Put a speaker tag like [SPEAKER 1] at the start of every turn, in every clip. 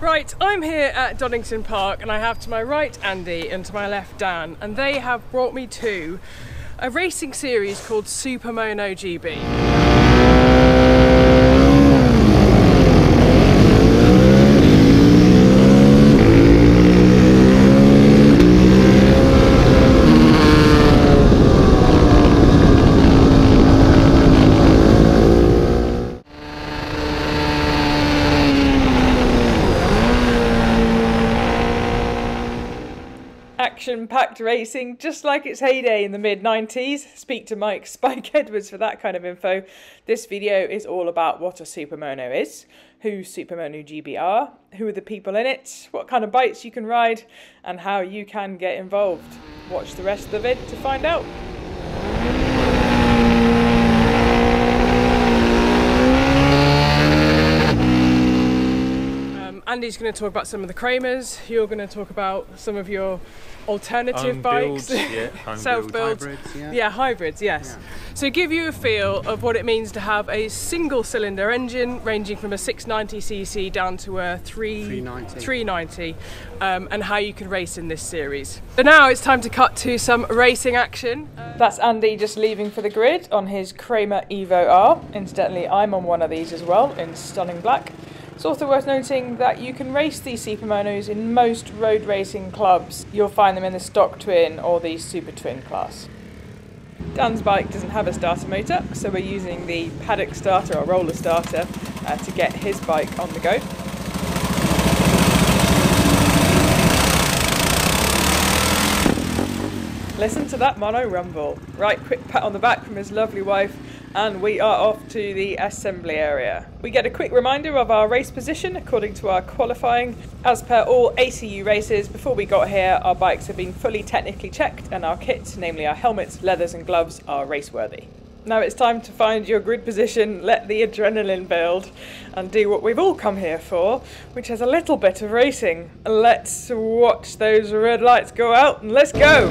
[SPEAKER 1] Right, I'm here at Donington Park and I have to my right Andy and to my left Dan, and they have brought me to a racing series called Supermono-GB. Action-packed racing, just like its heyday in the mid-90s. Speak to Mike Spike Edwards for that kind of info. This video is all about what a Supermono is, who Supermono-GB are, who are the people in it, what kind of bikes you can ride, and how you can get involved. Watch the rest of the vid to find out. Andy's going to talk about some of the Kramers, you're going to talk about some of your alternative bikes, self-builds, hybrids, yes. Yeah. So give you a feel of what it means to have a single cylinder engine ranging from a 690cc down to a 390, and how you can race in this series. So now it's time to cut to some racing action. That's Andy just leaving for the grid on his Kramer Evo R. Incidentally, I'm on one of these as well in stunning black. It's also worth noting that you can race these Supermonos in most road racing clubs. You'll find them in the stock twin or the super twin class. Dan's bike doesn't have a starter motor, so we're using the paddock starter or roller starter to get his bike on the go. Listen to that mono rumble. Right, quick pat on the back from his lovely wife, and we are off to the assembly area. We get a quick reminder of our race position according to our qualifying. As per all ACU races, before we got here, our bikes have been fully technically checked and our kits, namely our helmets, leathers and gloves, are race-worthy. Now it's time to find your grid position, let the adrenaline build, and do what we've all come here for, which is a little bit of racing. Let's watch those red lights go out and let's go!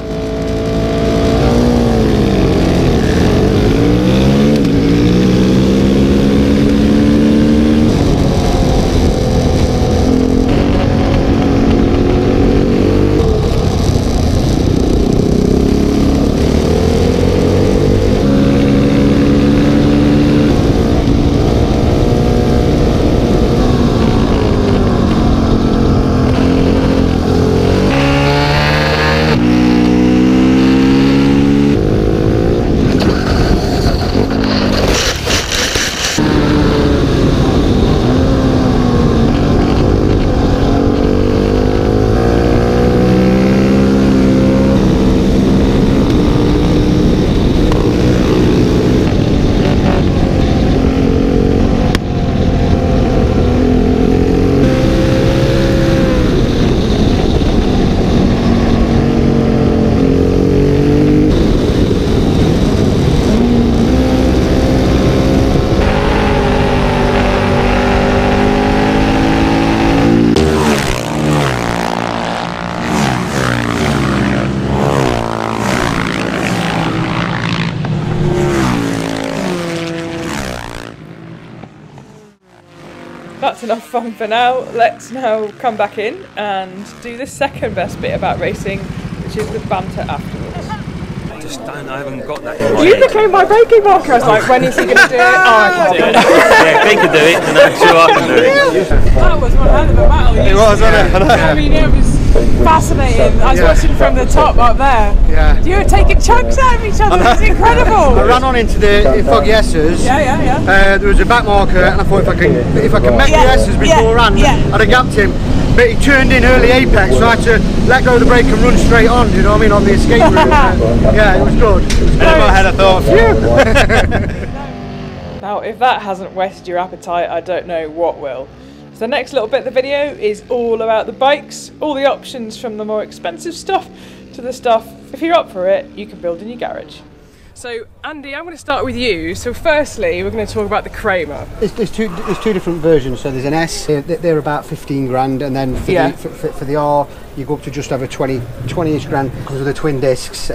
[SPEAKER 1] That's enough fun for now. Let's now come back in and do the second best bit about racing, which is the banter afterwards.
[SPEAKER 2] I haven't got that in my
[SPEAKER 1] You
[SPEAKER 2] head.
[SPEAKER 1] became my breaking marker. I was like, when is he going to do it? Oh, I can't do it.
[SPEAKER 2] Yeah, they can do it, and I'm sure I can do it.
[SPEAKER 1] That was one hell of a battle.
[SPEAKER 3] It was, wasn't it?
[SPEAKER 1] I mean, it was fascinating. I was watching from the top up there.
[SPEAKER 3] Yeah.
[SPEAKER 1] You were taking chunks out of each other. It was incredible.
[SPEAKER 3] I ran on into the foggy S's.
[SPEAKER 1] Yeah.
[SPEAKER 3] There was a back marker, and I thought if I can make the S's beforehand, I'd have gapped him. But he turned in early apex, so I had to let go of the brake and run straight on. You know what I mean, on the escape route. Yeah, it was good. It was good.
[SPEAKER 2] I had a thought.
[SPEAKER 1] Now, if that hasn't whetted your appetite, I don't know what will. So the next little bit of the video is all about the bikes, all the options from the more expensive stuff to the stuff, if you're up for it, you can build in your garage. So Andy, I'm going to start with you. So firstly, we're going to talk about the Kramer.
[SPEAKER 3] There's two different versions. So there's an S, they're about 15 grand, and then for the R, you go up to just over 20-ish grand. Because of the twin discs,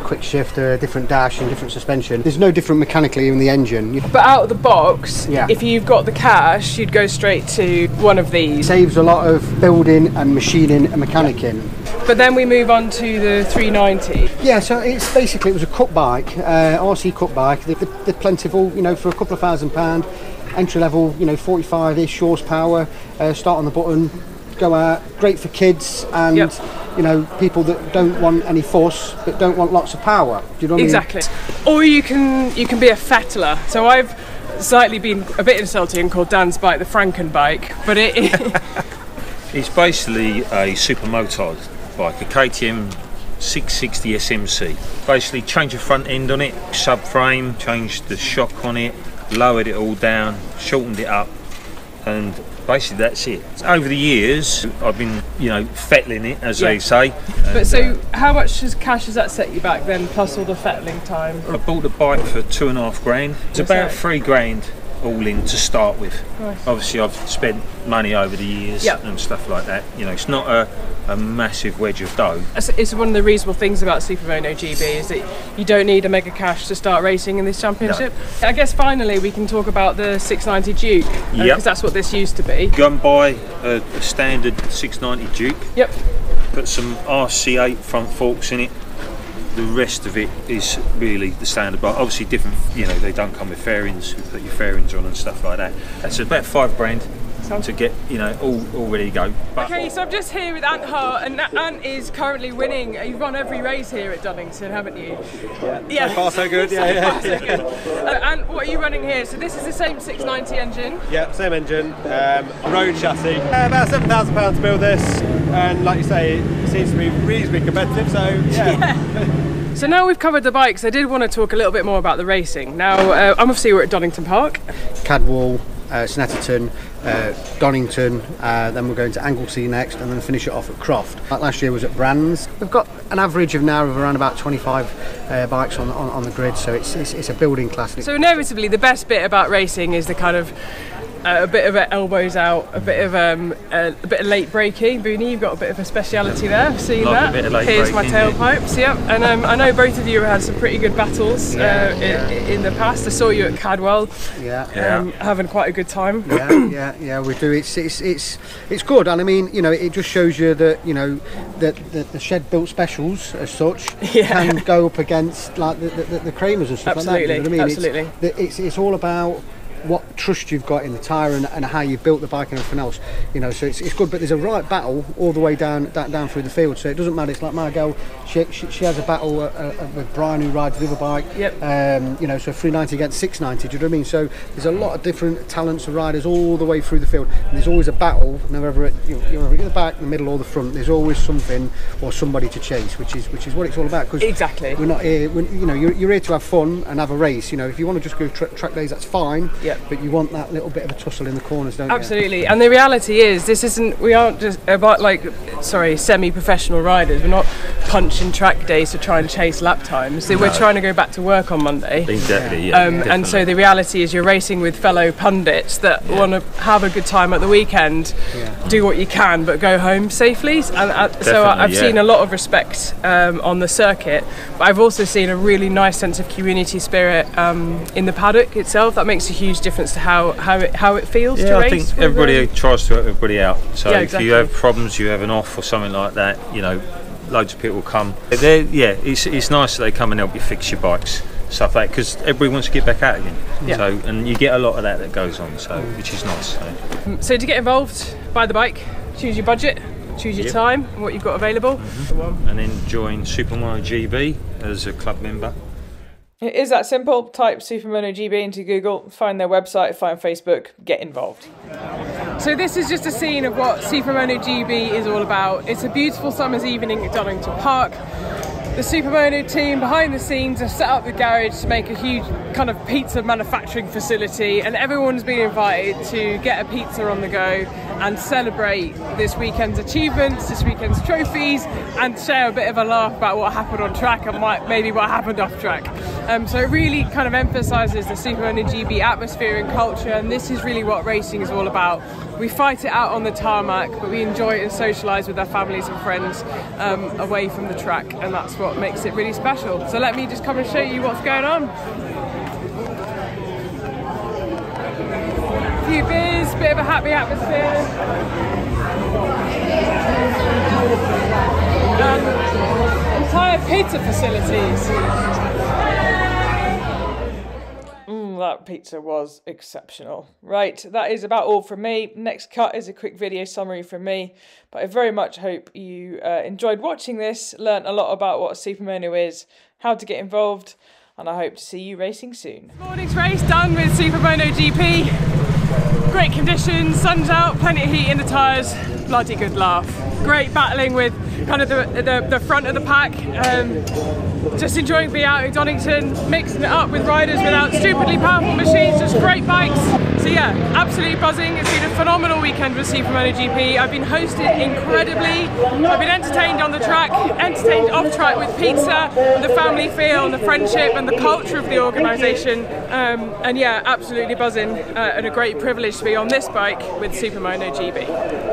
[SPEAKER 3] quick shift, different dash and different suspension. There's no different mechanically in the engine.
[SPEAKER 1] But out of the box, if you've got the cash, you'd go straight to one of these.
[SPEAKER 3] Saves a lot of building and machining and mechanicking.
[SPEAKER 1] But then we move on to the 390.
[SPEAKER 3] Yeah, so it's basically, it was a cut bike, RC cut bike. They're plentiful, you know, for a couple of £1,000, entry level, you know, 45-ish horsepower, start on the button, go out, great for kids and, you know, people that don't want any fuss, but don't want lots of power. Do you know what I mean?
[SPEAKER 1] Exactly. Or you can be a fettler. So I've slightly been a bit insulting and called Dan's bike the Franken bike, but
[SPEAKER 2] it's basically a Supermoto bike, a KTM 660 SMC. Basically change the front end on it, subframe, changed the shock on it, lowered it all down, shortened it up, and basically that's it. Over the years I've been, you know, fettling it, as they say.
[SPEAKER 1] But so how much cash has that set you back then, plus all the fettling time?
[SPEAKER 2] I bought the bike for 2.5 grand. It's about 3 grand all in to start with.
[SPEAKER 1] Nice.
[SPEAKER 2] Obviously I've spent money over the years and stuff like that. You know, it's not a massive wedge of dough.
[SPEAKER 1] It's one of the reasonable things about Supermono-GB is that you don't need a mega cash to start racing in this championship. No. I guess finally we can talk about the 690 Duke, because that's what this used to be.
[SPEAKER 2] Go and buy a standard 690 Duke.
[SPEAKER 1] Yep.
[SPEAKER 2] Put some RC8 front forks in it. The rest of it is really the standard, but obviously different, you know, they don't come with fairings, you put your fairings on and stuff like that. That's about 5 grand to get, you know, all ready to go. But
[SPEAKER 1] okay, so I'm just here with Ant Hart, and Ant is currently winning. You've won every race here at Donington, haven't you?
[SPEAKER 4] Yeah. So far so good. Yeah.
[SPEAKER 1] So good. Ant, what are you running here? So this is the same 690 engine?
[SPEAKER 4] Yeah, same engine, road chassis. About £7,000 to build this, and like you say, it seems to be reasonably competitive. So yeah.
[SPEAKER 1] So now we've covered the bikes, I did want to talk a little bit more about the racing. Now, obviously we're at Donington Park.
[SPEAKER 3] Cadwell, Snetterton, Donington, then we're going to Anglesey next, and then finish it off at Croft. Like last year was at Brands. We've got an average of now of around about 25 bikes on the grid, so it's a building class.
[SPEAKER 1] So inevitably the best bit about racing is the kind of a bit of elbows out, a bit of late braking. Booney, you've got a bit of a speciality there. I've seen that. Here's my tailpipes. Yep. And I know both of you have had some pretty good battles in the past. I saw you at Cadwell. Having quite a good time.
[SPEAKER 3] Yeah, we do. It's good, and I mean, you know, it just shows you that, you know, that the shed built specials as such can go up against like the Kramers and stuff like that. You know what I mean?
[SPEAKER 1] Absolutely.
[SPEAKER 3] It's all about what trust you've got in the tyre and how you've built the bike and everything else, you know. So it's good, but there's a right battle all the way down through the field, so it doesn't matter. It's like my girl, she has a battle with Brian, who rides the other bike. You know, so 390 against 690, do you know what I mean? So there's a lot of different talents of riders all the way through the field, and there's always a battle, whether you're at the back, the middle or the front. There's always something or somebody to chase, which is what it's all about. Cause
[SPEAKER 1] exactly.
[SPEAKER 3] We're not here, you know, you're here to have fun and have a race. You know, if you want to just go track days, that's fine. But you want that little bit of a tussle in the corners, don't you?
[SPEAKER 1] Absolutely. And the reality is, we aren't just about semi-professional riders. We're not punching track days to try and chase lap times. No. We're trying to go back to work on Monday.
[SPEAKER 2] Exactly,
[SPEAKER 1] and so the reality is you're racing with fellow pundits that want to have a good time at the weekend, do what you can, but go home safely. And so I've seen a lot of respect on the circuit, but I've also seen a really nice sense of community spirit in the paddock itself. That makes a huge difference to how it feels to race.
[SPEAKER 2] I think everybody tries to help everybody out. So
[SPEAKER 1] exactly.
[SPEAKER 2] If you have problems, you have an off or something like that, you know, loads of people come. It's nice that they come and help you fix your bikes, stuff like that, because everybody wants to get back out again. So, and you get a lot of that goes on, so which is nice.
[SPEAKER 1] So to get involved, buy the bike, choose your budget, choose your time and what you've got available,
[SPEAKER 2] and then join Supermono-GB as a club member.
[SPEAKER 1] It is that simple. Type Supermono-GB into Google, find their website, find Facebook, get involved. So this is just a scene of what Supermono-GB is all about. It's a beautiful summer's evening at Donington Park. The Supermono team behind the scenes have set up the garage to make a huge kind of pizza manufacturing facility, and everyone's been invited to get a pizza on the go and celebrate this weekend's achievements, this weekend's trophies, and share a bit of a laugh about what happened on track and maybe what happened off track. So it really kind of emphasises the Supermono-GB atmosphere and culture, and this is really what racing is all about. We fight it out on the tarmac, but we enjoy it and socialise with our families and friends away from the track, and that's what makes it really special. So let me just come and show you what's going on. A few beers, bit of a happy atmosphere. Entire pizza facilities. That pizza was exceptional. Right, that is about all from me. Next cut is a quick video summary from me, but I very much hope you enjoyed watching this, learnt a lot about what Supermono is, how to get involved, and I hope to see you racing soon. This morning's race done with Supermono-GB. Great conditions, sun's out, plenty of heat in the tyres, bloody good laugh. Great battling with kind of the front of the pack. Just enjoying being out in Donington, mixing it up with riders without stupidly powerful machines, just great bikes. So yeah, absolutely buzzing. It's been a phenomenal weekend with Supermono-GB. I've been hosted incredibly. I've been entertained on the track, entertained off track with pizza, the family feel and the friendship and the culture of the organisation. And yeah, absolutely buzzing and a great privilege to be on this bike with Supermono-GB.